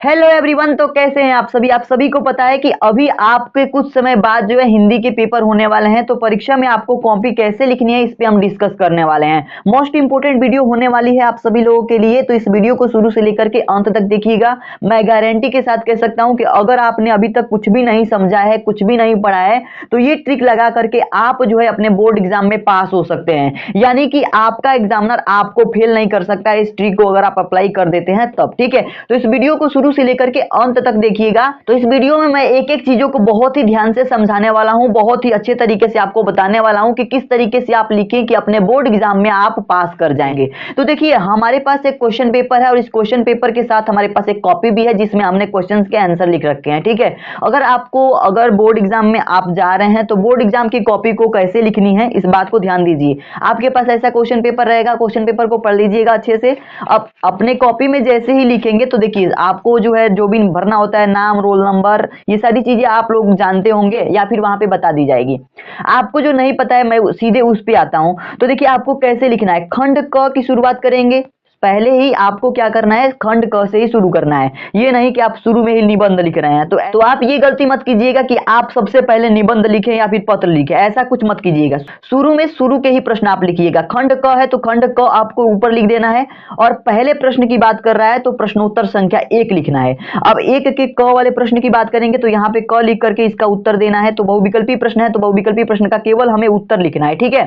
Hello everyone. तो कैसे हैं आप सभी को पता है कि अभी आपके कुछ समय बाद जो है हिंदी के पेपर होने वाले हैं। तो परीक्षा में आपको कॉपी कैसे लिखनी है इस पे हम डिस्कस करने वाले हैं। मोस्ट इंपोर्टेंट वीडियो होने वाली है आप सभी लोगों के लिए, तो इस वीडियो को शुरू से लेकर के अंत तक देखिएगा। मैं गारंटी के साथ कह सकता हूं कि अगर आपने अभी तक कुछ भी नहीं समझा है, कुछ भी नहीं पढ़ा है, तो ये ट्रिक लगा करके आप जो है अपने बोर्ड एग्जाम में पास हो सकते हैं। यानी कि आपका एग्जामिनर आपको फेल नहीं कर सकता है इस ट्रिक को अगर आप अप्लाई कर देते हैं तब। ठीक है, तो इस वीडियो को शुरू से लेकर के अंत तक देखिएगा। तो इस वीडियो में मैं एक एक चीजों को बहुत ही ध्यान से समझाने वाला हूं, बहुत ही अच्छे तरीके से आपको बताने वाला हूं कि किस तरीके से आप लिखें कि अपने बोर्ड एग्जाम में आप पास कर जाएंगे। तो देखिए, हमारे पास एक क्वेश्चन पेपर है और इस क्वेश्चन पेपर के साथ हमारे पास एक कॉपी भी है जिसमें हमने क्वेश्चंस के आंसर लिख रखे हैं। ठीक है, अगर बोर्ड एग्जाम में आप जा रहे हैं तो बोर्ड एग्जाम की कॉपी को कैसे लिखनी है इस बात को ध्यान दीजिए। आपके पास ऐसा क्वेश्चन पेपर रहेगा, क्वेश्चन पेपर को पढ़ लीजिएगा अच्छे से। अब अपने कॉपी में जैसे ही लिखेंगे तो देखिए, आपको जो है जो भी भरना होता है, नाम, रोल नंबर, ये सारी चीजें आप लोग जानते होंगे या फिर वहां पे बता दी जाएगी। आपको जो नहीं पता है मैं सीधे उस पे आता हूं। तो देखिए, आपको कैसे लिखना है। खंड क की शुरुआत करेंगे। पहले ही आपको क्या करना है, खंड क से ही शुरू करना है। ये नहीं कि आप शुरू में ही निबंध लिख रहे हैं। तो आप ये गलती मत कीजिएगा कि आप सबसे पहले निबंध लिखें या फिर पत्र लिखें, ऐसा कुछ मत कीजिएगा। शुरू में शुरू के ही प्रश्न आप लिखिएगा। खंड क है तो खंड क आपको ऊपर लिख देना है और पहले प्रश्न की बात कर रहा है तो प्रश्नोत्तर संख्या 1 लिखना है। अब एक के क वाले प्रश्न की बात करेंगे तो यहाँ पे क लिख करके इसका उत्तर देना है। तो बहुविकल्पी प्रश्न है तो बहुविकल्पी प्रश्न का केवल हमें उत्तर लिखना है। ठीक है,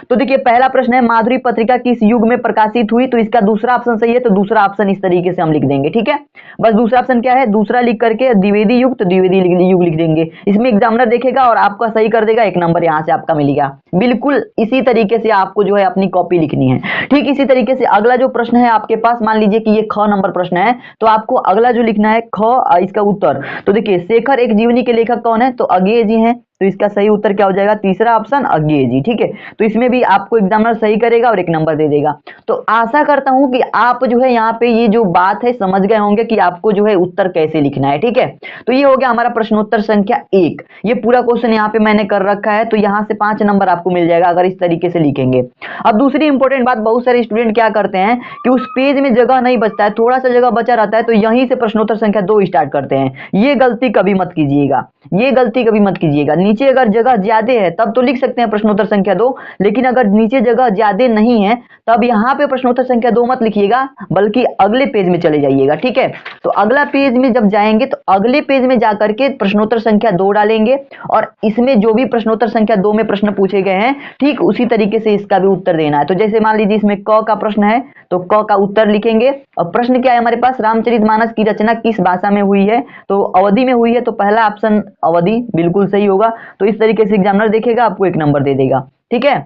तो देखिए, पहला प्रश्न है माधुरी पत्रिका किस युग में प्रकाशित हुई, तो इसका दूसरा ऑप्शन सही है, तो दूसरा ऑप्शन इस तरीके से हम लिख देंगे। ठीक है, बस दूसरा ऑप्शन क्या है, दूसरा लिख करके द्विवेदी युग, तो द्विवेदी युग लिख देंगे। इसमें एग्जामिनर देखेगा और आपका सही कर देगा, 1 नंबर यहां से आपका मिलेगा। बिल्कुल इसी तरीके से आपको जो है अपनी कॉपी लिखनी है। ठीक इसी तरीके से अगला जो प्रश्न है आपके पास, मान लीजिए कि ये ख नंबर प्रश्न है, तो आपको अगला जो लिखना है ख, इसका उत्तर। तो देखिए, शेखर एक जीवनी के लेखक कौन है, तो अज्ञेय जी हैं। तो इसका सही उत्तर क्या हो जाएगा, तीसरा ऑप्शन अज्ञेय जी। ठीक है, तो इसमें भी आपको एग्जामिनर सही करेगा और 1 नंबर दे देगा। तो आशा करता हूं कि आप जो है यहाँ पे ये जो बात है समझ गए होंगे कि आपको जो है उत्तर कैसे लिखना है। ठीक है, तो ये हो गया हमारा प्रश्नोत्तर संख्या 1। ये पूरा क्वेश्चन यहाँ पे मैंने कर रखा है, तो यहाँ से 5 नंबर आपको मिल जाएगा अगर इस तरीके से लिखेंगे। अब दूसरी इंपॉर्टेंट बात, बहुत सारे स्टूडेंट क्या करते हैं कि उस पेज में जगह नहीं बचता है, थोड़ा सा जगह बचा रहता है, तो यहीं से प्रश्नोत्तर संख्या 2 स्टार्ट करते हैं। ये गलती कभी मत कीजिएगा, ये गलती कभी मत कीजिएगा। नीचे अगर जगह ज्यादा है तब तो लिख सकते हैं प्रश्नोत्तर संख्या 2, लेकिन अगर नीचे जगह ज्यादा नहीं है तब यहाँ पे प्रश्नोत्तर संख्या 2 मत लिखिएगा, बल्कि अगले पेज में चले जाइएगा। ठीक है, तो अगला पेज में जब जाएंगे तो अगले पेज में जाकर के प्रश्नोत्तर संख्या 2 डालेंगे और इसमें जो भी प्रश्नोत्तर संख्या 2 में प्रश्न पूछे गए हैं, ठीक उसी तरीके से इसका भी उत्तर देना है। तो जैसे मान लीजिए इसमें क का प्रश्न है तो क का उत्तर लिखेंगे। और प्रश्न क्या है हमारे पास, रामचरितमानस की रचना किस भाषा में हुई है, तो अवधि में हुई है, तो पहला ऑप्शन अवधि बिल्कुल सही होगा। तो इस तरीके से एग्जामिनर देखेगा, आपको 1 नंबर दे देगा। ठीक है,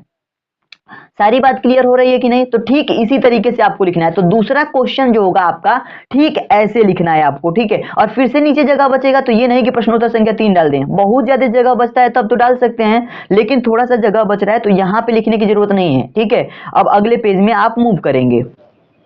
सारी बात क्लियर हो रही है कि नहीं। तो ठीक इसी तरीके से आपको लिखना है। तो दूसरा क्वेश्चन जो होगा आपका, ठीक ऐसे लिखना है आपको। ठीक है, और फिर से नीचे जगह बचेगा तो ये नहीं कि प्रश्नोत्तर संख्या 3 डाल दें। बहुत ज्यादा जगह बचता है तब तो डाल सकते हैं, लेकिन थोड़ा सा जगह बच रहा है तो यहाँ पे लिखने की जरूरत नहीं है। ठीक है, अब अगले पेज में आप मूव करेंगे।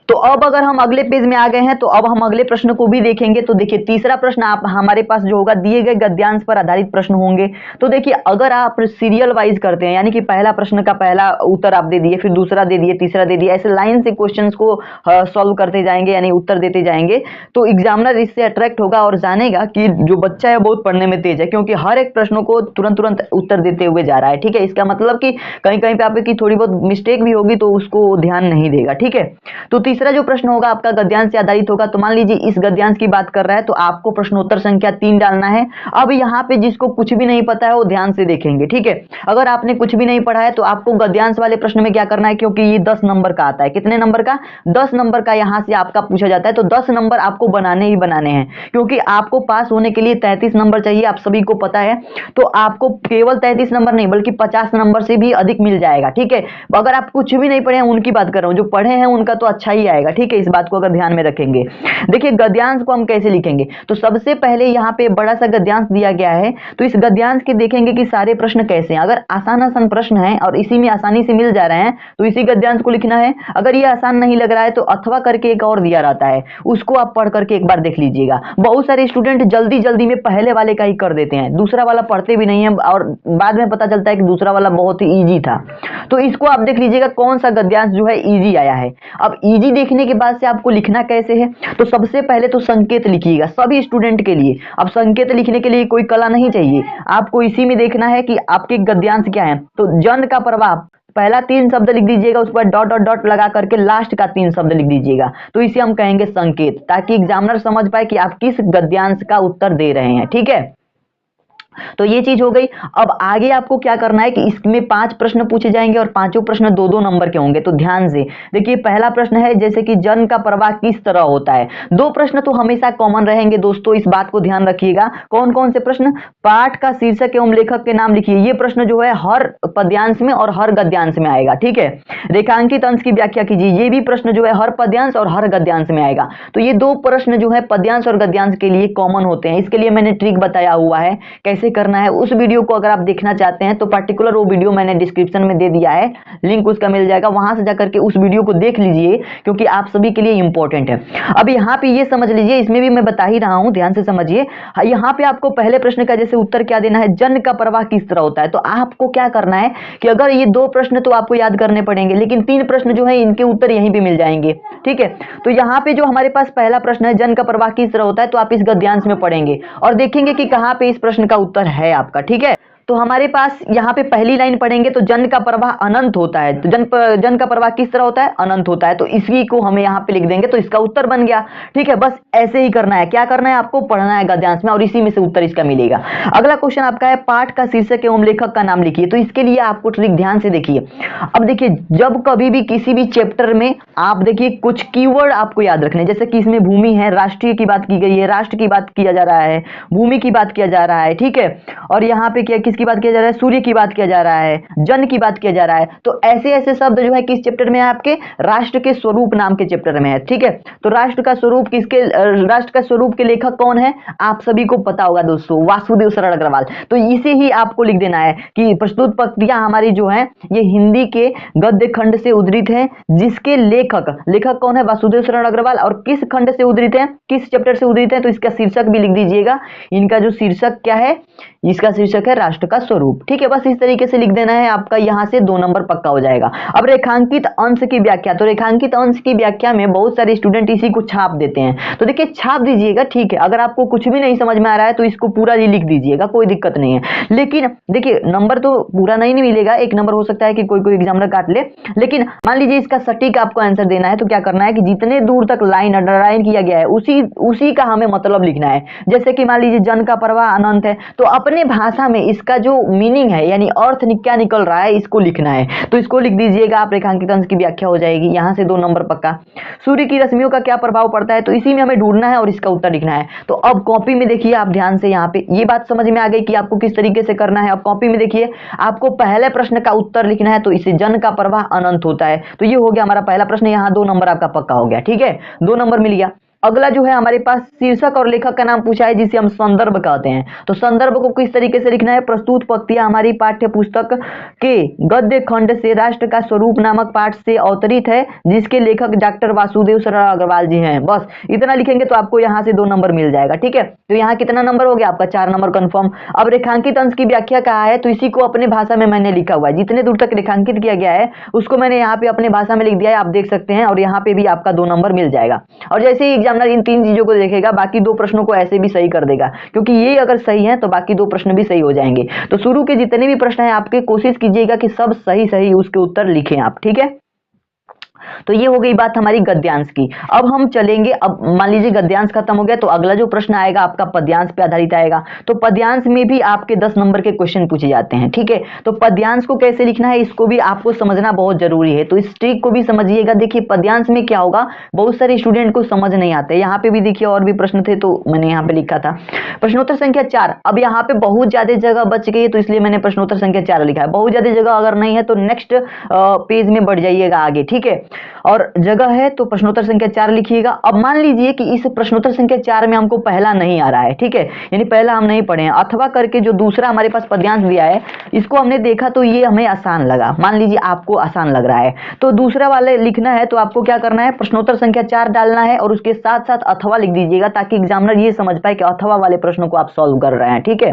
तो अब अगर हम अगले पेज में आ गए हैं तो अब हम अगले प्रश्न को भी देखेंगे। तो देखिए, तीसरा प्रश्न आप हमारे पास जो होगा, दिए गए गद्यांश पर आधारित प्रश्न होंगे। तो देखिए, अगर आप सीरियल वाइज करते हैं, यानी कि पहला प्रश्न का पहला उत्तर आप दे दिए, फिर दूसरा दे दिए, तीसरा दे दिया, ऐसे लाइन से क्वेश्चंस को सॉल्व करते जाएंगे, यानी उत्तर देते जाएंगे, तो एग्जामिनर इससे अट्रैक्ट होगा और जानेगा कि जो बच्चा है बहुत पढ़ने में तेज है, क्योंकि हर एक प्रश्नों को तुरंत तुरंत उत्तर देते हुए जा रहा है। ठीक है, इसका मतलब कि कहीं कहीं पे आपकी थोड़ी बहुत मिस्टेक भी होगी तो उसको ध्यान नहीं देगा। ठीक है, तो तीसरा जो प्रश्न होगा आपका गद्यांश से आधारित होगा। तो मान लीजिए इस गद्यांश की बात कर रहा है तो आपको प्रश्नोत्तर संख्या 3 डालना है। अब यहाँ पे जिसको कुछ भी नहीं पता है वो ध्यान से देखेंगे। ठीक है, अगर आपने कुछ भी नहीं पढ़ा है तो आपको गद्यांश वाले प्रश्न में क्या करना है, क्योंकि ये 10 नंबर का आता है। कितने नंबर का, 10 नंबर का यहाँ से आपका पूछा जाता है। तो 10 नंबर आपको बनाने ही बनाने हैं, क्योंकि आपको पास होने के लिए 33 नंबर चाहिए, आप सभी को पता है। तो आपको केवल 33 नंबर नहीं बल्कि 50 नंबर से भी अधिक मिल जाएगा। ठीक है, अगर आप कुछ भी नहीं पढ़े हैं उनकी बात कर रहा हूँ, जो पढ़े हैं उनका तो अच्छा ही आएगा। ठीक है, इस बात को अगर ध्यान में रखेंगे। देखिए, गद्यांश को हम कैसे लिखेंगे, तो सबसे पहले यहाँ पे बड़ा सा गद्यांश दिया गया है, तो इस गद्यांश के देखेंगे कि सारे प्रश्न कैसे हैं। अगर आसान आसान प्रश्न है और इसी में आसानी से मिल जा रहे हैं तो इसी गद्यांश को लिखना है। अगर ये आसान नहीं लग रहा है तो अथवा करके एक और दिया रहता है, उसको आप पढ़ करके एक बार देख लीजिएगा। बहुत सारे स्टूडेंट जल्दी जल्दी में पहले वाले का ही कर देते हैं, दूसरा वाला पढ़ते भी नहीं है और बाद में पता चलता है कि दूसरा वाला बहुत ही ईजी था। तो इसको आप देख लीजिएगा कौन सा गद्यांश जो है ईजी आया है। अब ईजी देखने के बाद से आपको लिखना कैसे है, तो सबसे पहले तो संकेत लिखिएगा सभी स्टूडेंट के लिए। अब संकेत लिखने के लिए कोई कला नहीं चाहिए, आपको इसी में देखना है कि आपके गद्यांश क्या है। तो जन का प्रवाह पहला 3 शब्द लिख दीजिएगा, उसके बाद डॉट डॉट डॉट लगा करके लास्ट का 3 शब्द लिख दीजिएगा, तो इसे हम कहेंगे संकेत, ताकि एग्जामिनर समझ पाए कि आप किस गद्यांश का उत्तर दे रहे हैं। ठीक है, तो ये चीज हो गई। अब आगे आपको क्या करना है कि इसमें 5 प्रश्न पूछे जाएंगे और पांचों प्रश्न 2-2 नंबर के होंगे। तो ध्यान से देखिए, पहला प्रश्न है जैसे कि जन का प्रवाह किस तरह होता है। 2 प्रश्न तो हमेशा कॉमन रहेंगे दोस्तों, इस बात को ध्यान रखिएगा। कौन कौन से प्रश्न? पाठ का शीर्षक एवं लेखक के नाम लिखिए, ये प्रश्न जो है हर पद्यांश में और हर गद्यांश में आएगा। ठीक है, रेखांकित अंश की व्याख्या कीजिए, ये भी प्रश्न जो है हर पद्यांश और हर गद्यांश में आएगा। तो ये 2 प्रश्न जो है पद्यांश और गद्यांश के लिए कॉमन होते हैं। इसके लिए मैंने ट्रिक बताया हुआ है कैसे करना है, उस वीडियो को अगर आप देखना चाहते हैं तो पर्टिकुलर वो वीडियो मैंने डिस्क्रिप्शन में दे दिया है, लिंक उसका मिल जाएगा, वहां से जाकर के उस वीडियो को देख लीजिए, क्योंकि आप सभी के लिए इंपॉर्टेंट है। अब यहाँ पे ये समझ लीजिए, इसमें भी मैं बता ही रहा हूं, ध्यान से समझिए। यहाँ पे आपको पहले प्रश्न का जैसे उत्तर क्या देना है, जन का प्रवाह किस तरह होता है। तो आपको क्या करना है कि अगर ये 2 प्रश्न तो आपको याद करने पड़ेंगे, लेकिन 3 प्रश्न जो है इनके उत्तर यहीं पे मिल जाएंगे। ठीक है, तो यहाँ पे जो हमारे पास पहला प्रश्न है, जन का प्रवाह किस तरह होता है, तो आप इस गद्यांश में पढ़ेंगे और देखेंगे कि कहाँ पे इस प्रश्न का उत्तर है आपका। ठीक है, तो हमारे पास यहाँ पे पहली लाइन पढ़ेंगे तो जन का प्रवाह अनंत होता है। तो जन का प्रवाह किस तरह होता है, अनंत होता है। तो इसी को हमें यहाँ पे लिख देंगे, तो इसका उत्तर बन गया। ठीक है, बस ऐसे ही करना है। क्या करना है, आपको पढ़ना है गद्यांश में और इसी में से उत्तर इसका मिलेगा। अगला क्वेश्चन आपका है, पाठ का शीर्षक एवं लेखक का नाम लिखिए। तो इसके लिए आपको ट्रिक ध्यान से देखिए। अब देखिए, जब कभी भी किसी भी चैप्टर में आप देखिए कुछ कीवर्ड आपको याद रखने, जैसे कि इसमें भूमि है, राष्ट्रीय की बात की गई है, राष्ट्र की बात किया जा रहा है, भूमि की बात किया जा रहा है। ठीक है, और यहाँ पे क्या किसकी बात किया जा रहा है, सूर्य की बात किया जा रहा है, जन की बात किया जा रहा है। तो ऐसे ऐसे शब्द जो है किस चैप्टर में है, आपके राष्ट्र के स्वरूप नाम के चैप्टर में है। ठीक है, तो राष्ट्र का स्वरूप किसके, राष्ट्र का स्वरूप के लेखक कौन है, आप सभी को पता होगा दोस्तों, वासुदेव शरण अग्रवाल। तो इसे ही आपको लिख देना है कि प्रस्तुत पंक्तियां हमारी जो है ये हिंदी के गद्य खंड से उद्धृत है, जिसके लेखक कौन है, वासुदेव शरण अग्रवाल, और किस खंड से उद्धृत है, किस चैप्टर से उद्धृत है। तो इसका शीर्षक भी लिख दीजिएगा। इनका जो शीर्षक क्या है, इसका शीर्षक है राष्ट्र का स्वरूप। ठीक है, बस इस तरीके से लिख देना है, आपका यहां से 2 नंबर पक्का हो जाएगा। अब रेखांकित अंश की व्याख्या, तो रेखांकित अंश की व्याख्या में बहुत सारे स्टूडेंट इसी को छाप देते हैं। तो देखिए, छाप दीजिएगा, ठीक है। अगर आपको कुछ भी नहीं समझ में आ रहा है तो इसको पूरा ही लिख दीजिएगा, कोई दिक्कत नहीं है। लेकिन देखिए, नंबर तो पूरा नहीं मिलेगा, 1 नंबर हो सकता है कि कोई एग्जामिनर काट ले। लेकिन मान लीजिए इसका सटीक आपको आंसर देना है, तो क्या करना है कि जितने दूर तक लाइन अंडरलाइन किया गया है उसी का हमें मतलब लिखना है। जैसे कि मान लीजिए जन का प्रवाह अनंत है, तो अपने भाषा में इसका जो मीनिंग है, यानी अर्थ क्या निकल रहा है, इसको लिखना है। तो इसको लिख दीजिएगा आप, रेखांकित अंश की व्याख्या हो जाएगी, यहां से 2 नंबर पक्का। सूर्य की रश्मियों का क्या प्रभाव पड़ता है, तो इसी में हमें ढूंढना है और इसका उत्तर लिखना है। तो अब कॉपी में देखिए, आप ध्यान से, यहाँ पे ये बात समझ में आ गई कि आपको किस तरीके से करना है। अब कॉपी में देखिए, आपको पहले प्रश्न का उत्तर लिखना है। तो इसे जन का प्रवाह अनंत होता है। तो ये हो गया हमारा पहला प्रश्न, यहाँ 2 नंबर आपका पक्का हो गया। ठीक है, 2 नंबर मिल गया। अगला जो है हमारे पास शीर्षक और लेखक का नाम पूछा है, जिसे हम संदर्भ कहते हैं। तो संदर्भ को किस तरीके से लिखना है, प्रस्तुत पंक्तियां हमारी पाठ्य पुस्तक के गद्य खंड से राष्ट्र का स्वरूप नामक पाठ से अवतरित है, जिसके लेखक डॉक्टर वासुदेव शरण अग्रवाल जी हैं। बस इतना लिखेंगे तो आपको यहाँ से 2 नंबर मिल जाएगा। ठीक है, तो यहाँ कितना नंबर हो गया आपका, 4 नंबर कंफर्म। अब रेखांकित अंश की व्याख्या कहा है, तो इसी को अपने भाषा में मैंने लिखा हुआ है, जितने दूर तक रेखांकित किया गया है उसको मैंने यहाँ पे अपने भाषा में लिख दिया है, आप देख सकते हैं। और यहाँ पे भी आपका 2 नंबर मिल जाएगा। और जैसे ही इन 3 चीजों को देखेगा, बाकी 2 प्रश्नों को ऐसे भी सही कर देगा, क्योंकि ये अगर सही है तो बाकी 2 प्रश्न भी सही हो जाएंगे। तो शुरू के जितने भी प्रश्न हैं आपके, कोशिश कीजिएगा कि सब सही उसके उत्तर लिखें आप। ठीक है, तो ये हो गई बात हमारी गद्यांश की। अब हम चलेंगे, अब मान लीजिए गद्यांश खत्म हो गया, तो अगला जो प्रश्न आएगा आपका पद्यांश पे आधारित आएगा। तो पद्यांश में भी आपके 10 नंबर के क्वेश्चन पूछे जाते हैं। ठीक है, तो पद्यांश को कैसे लिखना है, इसको भी आपको समझना बहुत जरूरी है। तो इस ट्रिक को भी समझिएगा। देखिए, पद्यांश में क्या होगा, बहुत सारे स्टूडेंट को समझ नहीं आते। यहाँ पे भी देखिए और भी प्रश्न थे, तो मैंने यहाँ पे लिखा था प्रश्नोत्तर संख्या 4। अब यहाँ पे बहुत ज्यादा जगह बच गई है, तो इसलिए मैंने प्रश्नोत्तर संख्या 4 लिखा है। बहुत ज्यादा जगह अगर नहीं है तो नेक्स्ट पेज में बढ़ जाइएगा आगे। ठीक है, और जगह है तो प्रश्नोत्तर संख्या 4 लिखिएगा। अब मान लीजिए कि इस प्रश्नोत्तर संख्या 4 में हमको पहला नहीं आ रहा है। ठीक है, यानी पहला हम नहीं पढ़े हैं, अथवा करके जो दूसरा हमारे पास पद्यांश दिया है, इसको हमने देखा तो ये हमें आसान लगा। मान लीजिए आपको आसान लग रहा है, तो दूसरा वाले लिखना है, तो आपको क्या करना है, प्रश्नोत्तर संख्या 4 डालना है और उसके साथ साथ अथवा लिख दीजिएगा, ताकि एग्जामिनर ये समझ पाए कि अथवा वाले प्रश्नों को आप सॉल्व कर रहे हैं। ठीक है,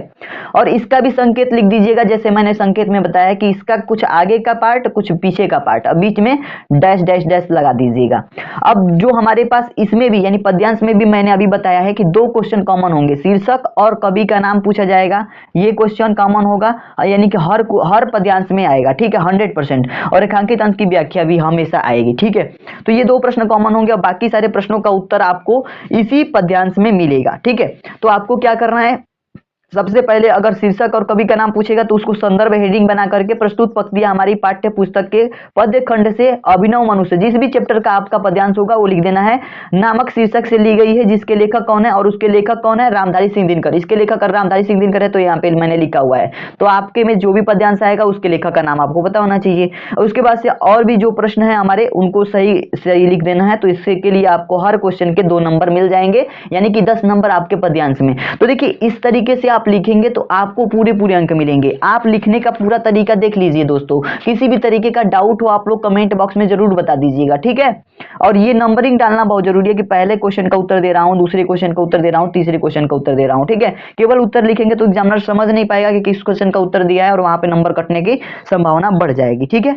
और इसका भी संकेत लिख दीजिएगा, जैसे मैंने संकेत में बताया कि इसका कुछ आगे का पार्ट, कुछ पीछे का पार्ट, बीच में डैश डैश डैश डैश लगा दीजिएगा। अब जो हमारे पास इसमें भी यानी पद्यांश में भी मैंने अभी बताया है कि 2 क्वेश्चन कॉमन होंगे, शीर्षक और कवि का नाम पूछा जाएगा, ये क्वेश्चन कॉमन होगा, यानी कि हर पद्यांश में आएगा, ठीक है, 100%। और रेखांकित अंश की व्याख्या भी हमेशा आएगी, ठीक है। तो ये 2 प्रश्न कॉमन होंगे और बाकी सारे प्रश्नों का उत्तर आपको इसी पद्यांश में मिलेगा, ठीक है। तो आपको क्या करना है, सबसे पहले अगर शीर्षक और कवि का नाम पूछेगा तो उसको संदर्भ हेडिंग बना करके प्रस्तुत पंक्तियां हमारी पाठ्य पुस्तक के पद्य खंड से अभिनव मनुष्य, जिस भी चैप्टर का आपका पद्यांश होगा वो लिख देना है, नामक शीर्षक से ली गई है, जिसके लेखक कौन है और उसके लेखक कौन है, रामधारी सिंह दिनकर। इसके लेखक रामधारी सिंह दिनकर है तो यहाँ पे मैंने लिखा हुआ है। तो आपके में जो भी पद्यांश आएगा उसके लेखक का नाम आपको पता होना चाहिए। और उसके बाद से और भी जो प्रश्न है हमारे उनको सही सही लिख देना है। तो इससे के लिए आपको हर क्वेश्चन के 2 नंबर मिल जाएंगे, यानी कि 10 नंबर आपके पद्यांश में। तो देखिए इस तरीके से आप लिखेंगे तो आपको पूरे अंक मिलेंगे। आप लिखने का पूरा तरीका देख लीजिए दोस्तों, किसी भी तरीके का डाउट हो आप लोग कमेंट बॉक्स में जरूर बता दीजिएगा, ठीक है। और ये नंबरिंग डालना बहुत जरूरी है कि पहले क्वेश्चन का उत्तर दे रहा हूं, दूसरे क्वेश्चन का उत्तर दे रहा हूं, तीसरे क्वेश्चन का उत्तर दे रहा हूं, ठीक है। केवल उत्तर लिखेंगे तो एग्जामिनर समझ नहीं पाएगा कि किस क्वेश्चन का उत्तर दिया है और वहां पे नंबर कटने की संभावना बढ़ जाएगी, ठीक है।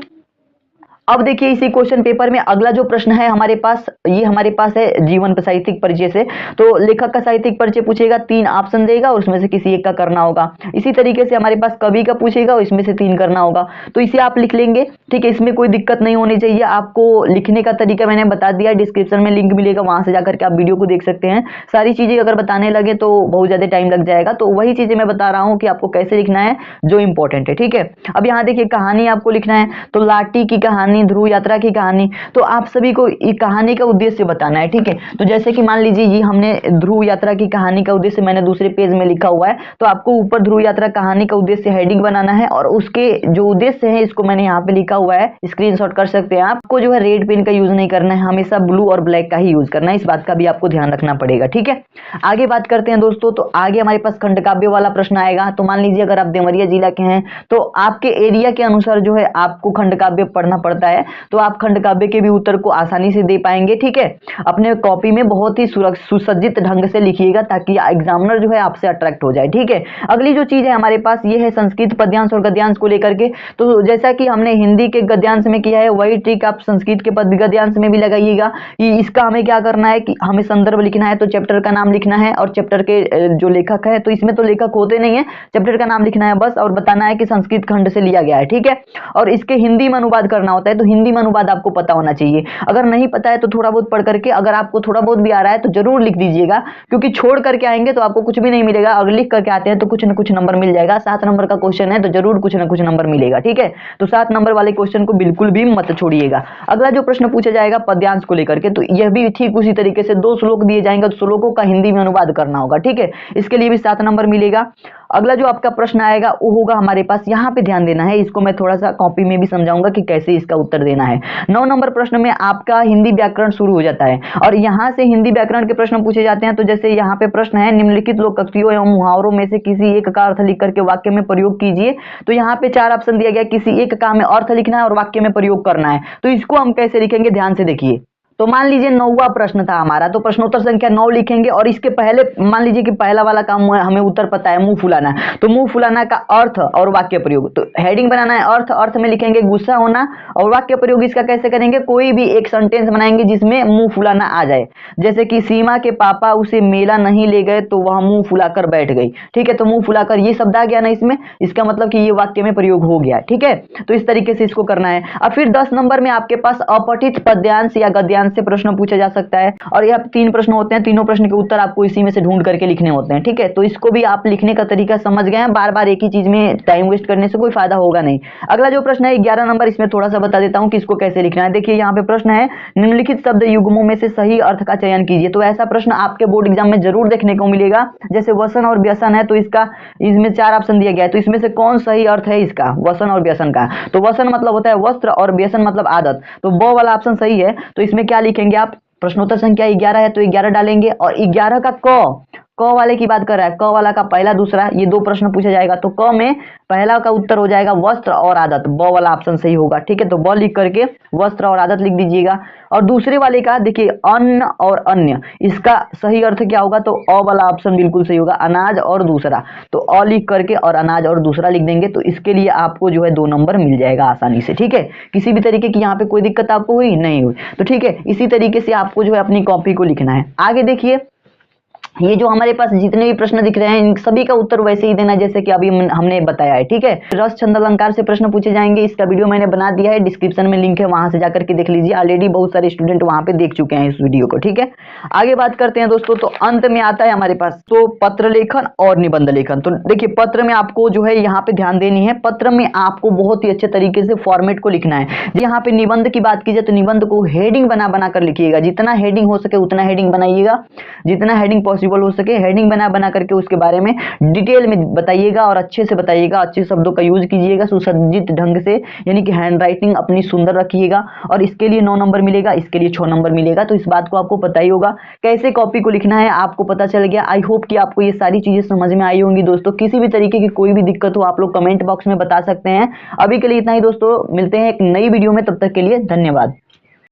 अब देखिए इसी क्वेश्चन पेपर में अगला जो प्रश्न है हमारे पास, ये हमारे पास है जीवन साहित्यिक परिचय से। तो लेखक का साहित्यिक परिचय पूछेगा, 3 ऑप्शन देगा और उसमें से किसी एक का करना होगा। इसी तरीके से हमारे पास कवि का पूछेगा और इसमें से 3 करना होगा। तो इसे आप लिख लेंगे, ठीक है, इसमें कोई दिक्कत नहीं होनी चाहिए। आपको लिखने का तरीका मैंने बता दिया, डिस्क्रिप्शन में लिंक मिलेगा, वहां से जाकर के आप वीडियो को देख सकते हैं। सारी चीजें अगर बताने लगे तो बहुत ज्यादा टाइम लग जाएगा, तो वही चीजें मैं बता रहा हूँ कि आपको कैसे लिखना है जो इंपॉर्टेंट है, ठीक है। अब यहाँ देखिए कहानी आपको लिखना है, तो लाटी की कहानी, ध्रुव यात्रा की कहानी, तो आप सभी को इस कहानी का उद्देश्य बताना है, ठीक है। तो जैसे कि मान लीजिए ये हमने ध्रुव यात्रा की कहानी का उद्देश्य मैंने दूसरे पेज में लिखा हुआ है, तो आपको ऊपर ध्रुव यात्रा कहानी का उद्देश्य हेडिंग बनाना है और उसके जो उद्देश्य है इसको मैंने यहाँ पे लिखा हुआ है, स्क्रीनशॉट कर सकते हैं। आपको जो है रेड पेन का यूज नहीं करना है, हमेशा ब्लू और ब्लैक का ही यूज करना है, इस बात का भी आपको ध्यान रखना पड़ेगा, ठीक है। आगे बात करते हैं दोस्तों, तो आगे हमारे पास खंडकाव्य वाला प्रश्न आएगा। तो मान लीजिए अगर आप देवरिया जिला के हैं तो आपके एरिया के अनुसार जो है आपको खंडकाव्य पढ़ना पड़ता है, तो आप खंडकाव्य के भी उत्तर को आसानी से दे पाएंगे, ठीक है। अपने कॉपी में बहुत ही सुसज्जित ढंग से लिखिएगा ताकि एग्जामिनर जो है आपसे अट्रैक्ट हो जाए, ठीक है। अगली जो चीज है हमारे पास ये है संस्कृत पद्यांश और गद्यांश को लेकर के। तो जैसा कि हमने हिंदी के गद्यांश में किया है वही ट्रिक आप संस्कृत के गद्यांश में भी लगाइएगा। इसका हमें क्या करना है कि हमें संदर्भ लिखना है, तो चैप्टर का नाम लिखना है और चैप्टर के जो लेखक है, तो इसमें तो लेखक होते नहीं है, चैप्टर का नाम लिखना है बस और बताना है कि संस्कृत खंड से लिया गया है, ठीक है। और इसके हिंदी में अनुवाद करना होता है, तो हिंदी में अनुवाद आपको पता होना चाहिए। अगर नहीं पता है तो थोड़ा बहुत पढ़ करके, अगर आपको थोड़ा बहुत भी आ रहा है तो जरूर लिख दीजिएगा, क्योंकि छोड़ करके आएंगे तो आपको कुछ भी नहीं मिलेगा। अगर लिख करके आते हैं तो कुछ ना कुछ नंबर मिल जाएगा। 7 नंबर का क्वेश्चन है तो जरूर कुछ ना कुछ नंबर मिलेगा, ठीक है। तो 7 नंबर वाले क्वेश्चन को बिल्कुल भी मत छोड़िएगा। अगला जो प्रश्न पूछा जाएगा पद्यांश को लेकर के, तो यह भी ठीक उसी तरीके से 2 श्लोक दिए जाएंगे, तो श्लोकों का हिंदी में अनुवाद करना होगा, ठीक है। इसके लिए भी 7 नंबर मिलेगा। अगला जो आपका प्रश्न आएगा वो होगा हमारे पास, यहाँ पे ध्यान देना है, इसको मैं थोड़ा सा कॉपी में भी समझाऊंगा कि कैसे इसका उत्तर देना है। 9 नंबर प्रश्न में आपका हिंदी व्याकरण शुरू हो जाता है और यहाँ से हिंदी व्याकरण के प्रश्न पूछे जाते हैं। तो जैसे यहाँ पे प्रश्न है, निम्नलिखित लोकोक्तियों एवं मुहावरों में से किसी एक का अर्थ लिख करके वाक्य में प्रयोग कीजिए। तो यहाँ पे 4 ऑप्शन दिया गया, किसी एक का में अर्थ लिखना है और वाक्य में प्रयोग करना है। तो इसको हम कैसे लिखेंगे ध्यान से देखिए। तो मान लीजिए 9वां प्रश्न था हमारा, तो प्रश्नोत्तर संख्या 9 लिखेंगे और इसके पहले मान लीजिए कि पहला वाला काम हमें उत्तर पता है, मुंह फुलाना। तो मुंह फुलाना का अर्थ और वाक्य प्रयोग, तो हेडिंग बनाना है अर्थ, अर्थ में लिखेंगे गुस्सा होना, और वाक्य प्रयोग इसका कैसे करेंगे, कोई भी एक सेंटेंस बनाएंगे जिसमें मुंह फुलाना आ जाए। जैसे कि सीमा के पापा उसे मेला नहीं ले गए तो वह मुंह फुलाकर बैठ गई, ठीक है। तो मुंह फुलाकर ये शब्द आ गया ना इसमें, इसका मतलब कि ये वाक्य में प्रयोग हो गया, ठीक है। तो इस तरीके से इसको करना है। अब फिर 10 नंबर में आपके पास अपठित पद्यांश या गद्यांश से प्रश्न पूछा जा सकता है और यह 3 प्रश्न होते हैं, तीनों प्रश्न के उत्तर आपको इसी में से ढूंढ करके लिखने होते हैं, ठीक है। तो इसको भी आप लिखने का तरीका समझ गए हैं, बार बार एक ही चीज में टाइम वेस्ट करने से कोई फायदा होगा नहीं। अगला जो प्रश्न है 11 नंबर, इसमें थोड़ा सा बता देता हूं कि इसको कैसे लिखना है। देखिए यहाँ पे प्रश्न है, निम्नलिखित शब्द युग्मों में से सही अर्थ का चयन कीजिए। तो ऐसा प्रश्न आपके बोर्ड एग्जाम में जरूर देखने को मिलेगा। जैसे वसन और व्यसन है, तो इसमें 4 ऑप्शन दिया गया है, तो इसमें से कौन सही अर्थ है इसका, वसन और व्यसन का। तो वसन मतलब होता है वस्त्र और व्यसन मतलब आदत, तो ब वाला ऑप्शन सही है। तो इसमें क्या लिखेंगे आप, प्रश्नोत्तर संख्या 11 है तो 11 डालेंगे और 11 का क क वाले की बात कर रहा है, क वाला का पहला दूसरा ये 2 प्रश्न पूछा जाएगा। तो क में पहला का उत्तर हो जाएगा वस्त्र और आदत, ब वाला ऑप्शन सही होगा। ठीक है, तो ब लिख करके वस्त्र और आदत लिख दीजिएगा। और दूसरे वाले का देखिए अन्न और अन्य, इसका सही अर्थ क्या होगा, तो अ वाला ऑप्शन बिल्कुल सही होगा, अनाज और दूसरा। तो अ लिख करके और अनाज और दूसरा लिख देंगे, तो इसके लिए आपको जो है 2 नंबर मिल जाएगा आसानी से। ठीक है, किसी भी तरीके की यहाँ पे कोई दिक्कत आपको हुई नहीं हुई। तो ठीक है, इसी तरीके से आपको जो है अपनी कॉपी को लिखना है। आगे देखिए, ये जो हमारे पास जितने भी प्रश्न दिख रहे हैं इन सभी का उत्तर वैसे ही देना जैसे कि अभी हमने बताया है। ठीक है, रस छंद अलंकार से प्रश्न पूछे जाएंगे, इसका वीडियो मैंने बना दिया है, डिस्क्रिप्शन में लिंक है, वहां से जाकर के देख लीजिए। ऑलरेडी बहुत सारे स्टूडेंट वहां पे देख चुके हैं इस वीडियो को। ठीक है, आगे बात करते हैं दोस्तों। तो अंत में आता है हमारे पास तो पत्र लेखन और निबंध लेखन। तो देखिए, पत्र में आपको जो है यहाँ पे ध्यान देनी है, पत्र में आपको बहुत ही अच्छे तरीके से फॉर्मेट को लिखना है। यहाँ पे निबंध की बात की जाए तो निबंध को हेडिंग बना बना कर लिखिएगा, जितना हेडिंग हो सके उतना हेडिंग बनाइएगा, जितना हेडिंग पॉसिबल हो सके हेडिंग बना बना करके उसके बारे में डिटेल में बताइएगा और अच्छे से बताइएगा, अच्छे शब्दों का यूज कीजिएगा सुसज्जित ढंग से, यानी कि हैंड राइटिंग अपनी सुंदर रखिएगा। और इसके लिए 9 नंबर मिलेगा, इसके लिए 6 नंबर मिलेगा। तो इस बात को आपको पता ही होगा, कैसे कॉपी को लिखना है आपको पता चल गया। आई होप कि आपको ये सारी चीजें समझ में आई होंगी दोस्तों। किसी भी तरीके की कोई भी दिक्कत हो आप लोग कमेंट बॉक्स में बता सकते हैं। अभी के लिए इतना ही दोस्तों, मिलते हैं एक नई वीडियो में, तब तक के लिए धन्यवाद।